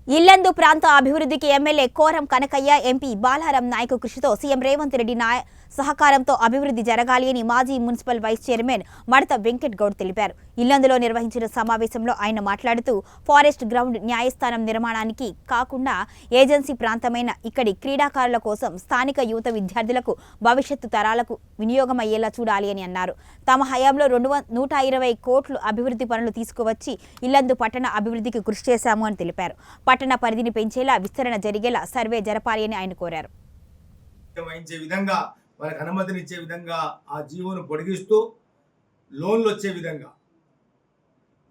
ఇల్లందు ప్రాంత అభివృద్ధికి MLA Koram Kanakaiah, MP Balaram Naik కృషితో సీఎం రేవంత్ రెడ్డి సహకారంతో అభివృద్ధి జరగాలి అని మాజీ మున్సిపల్ వైస్ చైర్మన్ మడత వెంకట్ గౌడ్ తెలిపారు. ఇల్లందులో నిర్వహించిన సమావేశంలో ఆయన మాట్లాడుతూ ఫారెస్ట్ గ్రౌండ్ న్యాయస్థానం నిర్మాణానికి కాకుండా ఏజెన్సీ ప్రాంతమైన ఇక్కడి క్రీడాకారుల కోసం స్థానిక యువత విద్యార్థులకు భవిష్యత్తు తరాలకు వినియోగమయ్యేలా చూడాలి అని అన్నారు. తమ హయాంలో 120 కోట్లు అభివృద్ధి పనులు తీసుకువచ్చి ఇల్లందు పట్టణ అభివృద్ధికి కృషి చేశాము అని తెలిపారు. పట్టణ పరిధిని పెంచేలా విస్తరణ జరిగేలా సర్వే జరపాలి అని ఆయన కోరారు. వాళ్ళకి అనుమతినిచ్చే విధంగా ఆ జీవోను పొడిగిస్తూ లోన్లు వచ్చే విధంగా,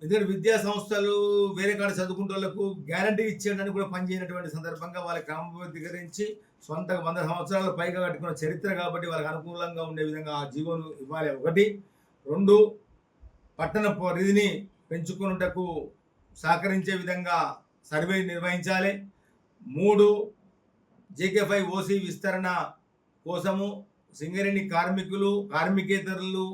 ఎందుకంటే విద్యా సంస్థలు వేరే కాడ చదువుకుంటే వాళ్ళకు గ్యారంటీ ఇచ్చేయడానికి కూడా పనిచేయనటువంటి సందర్భంగా వాళ్ళకి క్రమబద్ధీకరించి సొంతగా 100 సంవత్సరాలు పైగా కట్టుకున్న చరిత్ర కాబట్టి వాళ్ళకి అనుకూలంగా ఉండే విధంగా ఆ జీవోను ఇవ్వాలి. 1. 2, పట్టణ పరిధిని పెంచుకున్నటకు సహకరించే విధంగా సర్వే నిర్వహించాలి. 3, JK5 ఓసీ విస్తరణ కోసము సింగరేణి కార్మికులు, కార్మికేతరులు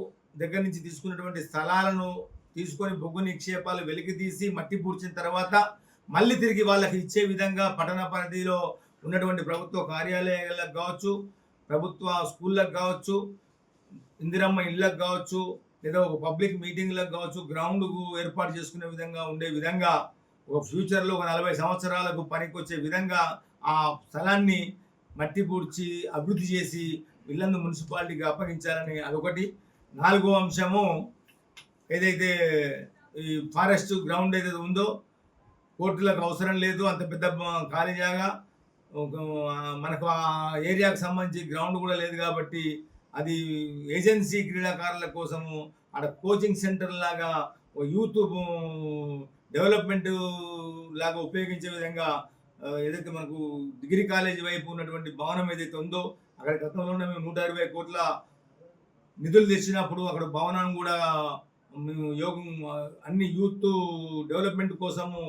దగ్గర నుంచి తీసుకున్నటువంటి స్థలాలను తీసుకొని బొగ్గు నిక్షేపాలు వెలికి తీసి మట్టి పూడ్చిన తర్వాత మళ్ళీ తిరిగి వాళ్ళకి ఇచ్చే విధంగా పట్టణ పరిధిలో ఉన్నటువంటి ప్రభుత్వ కార్యాలయాలకు కావచ్చు, ప్రభుత్వ స్కూళ్ళకు కావచ్చు, ఇందిరమ్మ ఇళ్ళకు కావచ్చు, లేదా ఒక పబ్లిక్ మీటింగ్లకు కావచ్చు, గ్రౌండ్కు ఏర్పాటు చేసుకునే విధంగా ఉండే విధంగా ఒక ఫ్యూచర్లో ఒక 40 సంవత్సరాలకు పనికొచ్చే విధంగా ఆ స్థలాన్ని మట్టి పూడ్చి అభివృద్ధి చేసి ఇల్లందు మున్సిపాలిటీకి అప్పగించాలని అదొకటి. 4వ అంశము, ఏదైతే ఈ ఫారెస్ట్ గ్రౌండ్ ఏదైతే ఉందో కోర్టులకు అవసరం లేదు, అంత పెద్ద ఖాళీ జాగా మనకు ఆ ఏరియాకు సంబంధించి గ్రౌండ్ కూడా లేదు కాబట్టి అది ఏజెన్సీ క్రీడాకారుల కోసము అక్కడ కోచింగ్ సెంటర్ లాగా యూత్ డెవలప్మెంట్ లాగా ఉపయోగించే విధంగా ఏదైతే మనకు డిగ్రీ కాలేజీ వైపు ఉన్నటువంటి భవనం ఏదైతే ఉందో అక్కడ గతంలోనే మేము 120 కోట్ల నిధులు తెచ్చినప్పుడు అక్కడ భవనాన్ని కూడా మేము అన్ని యూత్ డెవలప్మెంట్ కోసము,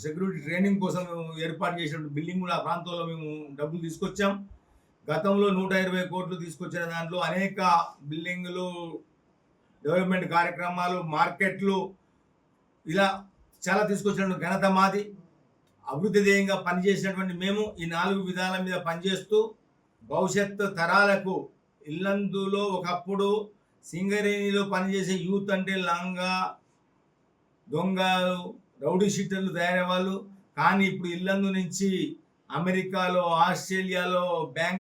సెక్యూరిటీ ట్రైనింగ్ కోసం ఏర్పాటు చేసినటువంటి బిల్డింగ్ కూడా ఆ ప్రాంతంలో మేము డబ్బులు తీసుకొచ్చాం. గతంలో 120 కోట్లు తీసుకొచ్చిన దాంట్లో అనేక బిల్డింగులు, డెవలప్మెంట్ కార్యక్రమాలు, మార్కెట్లు ఇలా చాలా తీసుకొచ్చినటువంటి ఘనత మాది. అభివృద్ధి ధ్యేయంగా పనిచేసినటువంటి మేము ఈ 4 విధాల మీద పనిచేస్తూ భవిష్యత్తు తరాలకు ఇల్లందులో ఒకప్పుడు సింగరేణిలో పనిచేసే యూత్ అంటే లంగా, దొంగలు, రౌడీ షీటర్లు తయారయ్యేవాళ్ళు. కానీ ఇప్పుడు ఇల్లందు నుంచి అమెరికాలో, ఆస్ట్రేలియాలో బ్యాంక్